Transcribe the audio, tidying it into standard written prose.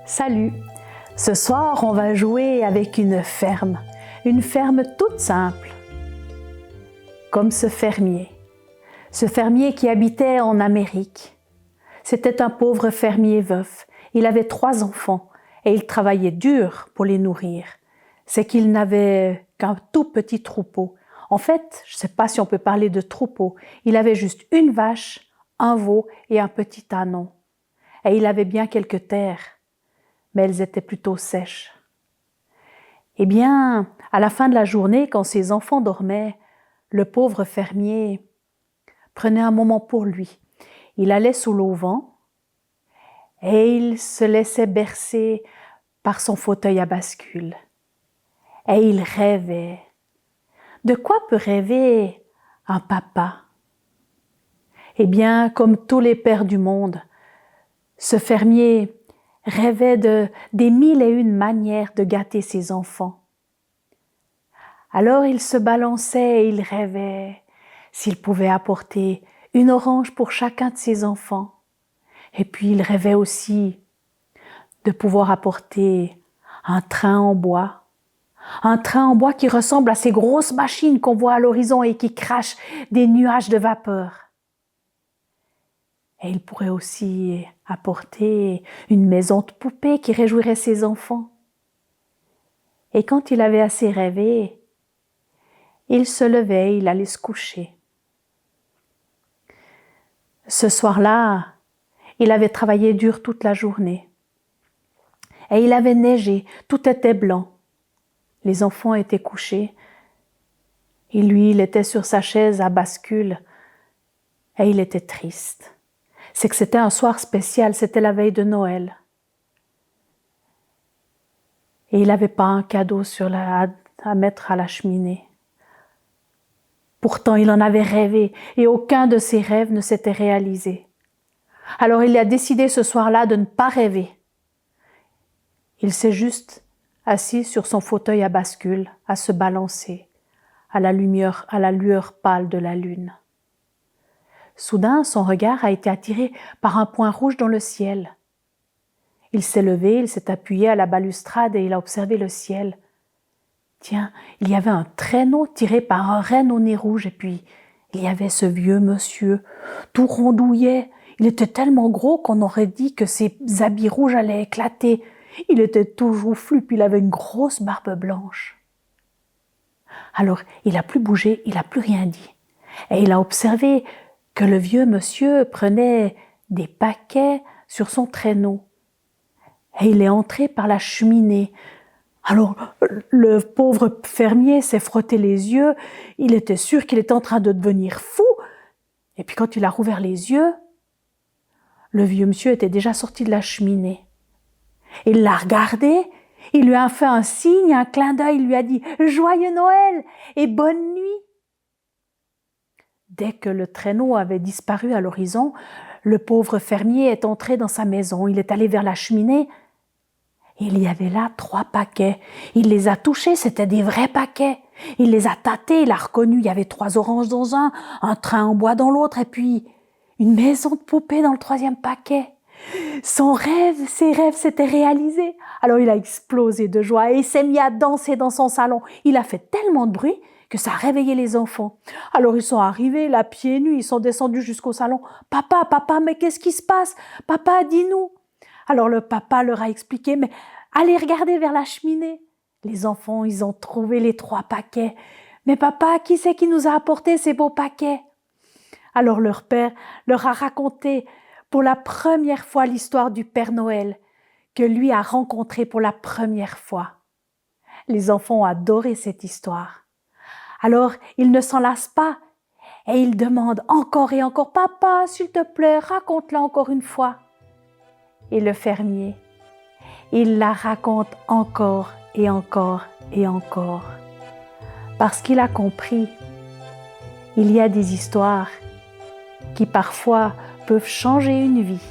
Salut! Ce soir, on va jouer avec une ferme toute simple, comme ce fermier qui habitait en Amérique. C'était un pauvre fermier veuf. Il avait 3 enfants et il travaillait dur pour les nourrir. C'est qu'il n'avait qu'un tout petit troupeau. En fait, je ne sais pas si on peut parler de troupeau. Il avait juste une vache, un veau et un petit ânon. Et il avait bien quelques terres, mais elles étaient plutôt sèches. Eh bien, à la fin de la journée, quand ses enfants dormaient, le pauvre fermier prenait un moment pour lui. Il allait sous l'auvent et il se laissait bercer par son fauteuil à bascule. Et il rêvait. De quoi peut rêver un papa? Eh bien, comme tous les pères du monde, ce fermier rêvait des 1001 manières de gâter ses enfants. Alors il se balançait et il rêvait s'il pouvait apporter une orange pour chacun de ses enfants. Et puis il rêvait aussi de pouvoir apporter un train en bois qui ressemble à ces grosses machines qu'on voit à l'horizon et qui crachent des nuages de vapeur. Et il pourrait aussi apporter une maison de poupée qui réjouirait ses enfants. Et quand il avait assez rêvé, il se levait, il allait se coucher. Ce soir-là, il avait travaillé dur toute la journée. Et il avait neigé, tout était blanc. Les enfants étaient couchés. Et lui, il était sur sa chaise à bascule. Et il était triste. C'est que c'était un soir spécial, c'était la veille de Noël. Et il n'avait pas un cadeau à mettre à la cheminée. Pourtant, il en avait rêvé et aucun de ses rêves ne s'était réalisé. Alors il a décidé ce soir-là de ne pas rêver. Il s'est juste assis sur son fauteuil à bascule, à se balancer à la lueur pâle de la lune. Soudain, son regard a été attiré par un point rouge dans le ciel. Il s'est levé, il s'est appuyé à la balustrade et il a observé le ciel. Tiens, il y avait un traîneau tiré par un renne au nez rouge et puis il y avait ce vieux monsieur, tout rondouillet. Il était tellement gros qu'on aurait dit que ses habits rouges allaient éclater. Il était tout joufflu puis il avait une grosse barbe blanche. Alors, il n'a plus bougé, il n'a plus rien dit. Et il a observé que le vieux monsieur prenait des paquets sur son traîneau. Et il est entré par la cheminée. Alors, le pauvre fermier s'est frotté les yeux. Il était sûr qu'il était en train de devenir fou. Et puis quand il a rouvert les yeux, le vieux monsieur était déjà sorti de la cheminée. Il l'a regardé, il lui a fait un signe, un clin d'œil, il lui a dit « Joyeux Noël et bonne nuit !» Dès que le traîneau avait disparu à l'horizon, le pauvre fermier est entré dans sa maison. Il est allé vers la cheminée. Il y avait là 3 paquets. Il les a touchés, c'étaient des vrais paquets. Il les a tâtés, il a reconnu, il y avait 3 oranges dans un train en bois dans l'autre, et puis une maison de poupée dans le 3e paquet. Ses rêves s'étaient réalisés. Alors il a explosé de joie et il s'est mis à danser dans son salon. Il a fait tellement de bruit que ça a réveillé les enfants. Alors ils sont arrivés, là, pieds nus, ils sont descendus jusqu'au salon. « Papa, mais qu'est-ce qui se passe? Papa, dis-nous » Alors le papa leur a expliqué « Mais allez regarder vers la cheminée. » Les enfants, ils ont trouvé les 3 paquets. « Mais papa, qui c'est qui nous a apporté ces beaux paquets ?» Alors leur père leur a raconté pour la première fois l'histoire du Père Noël que lui a rencontré pour la première fois. Les enfants ont adoré cette histoire. Alors, ils ne s'en lassent pas et ils demandent encore et encore « Papa, s'il te plaît, raconte-la encore une fois. » Et le fermier, il la raconte encore et encore et encore. Parce qu'il a compris, il y a des histoires qui parfois peuvent changer une vie.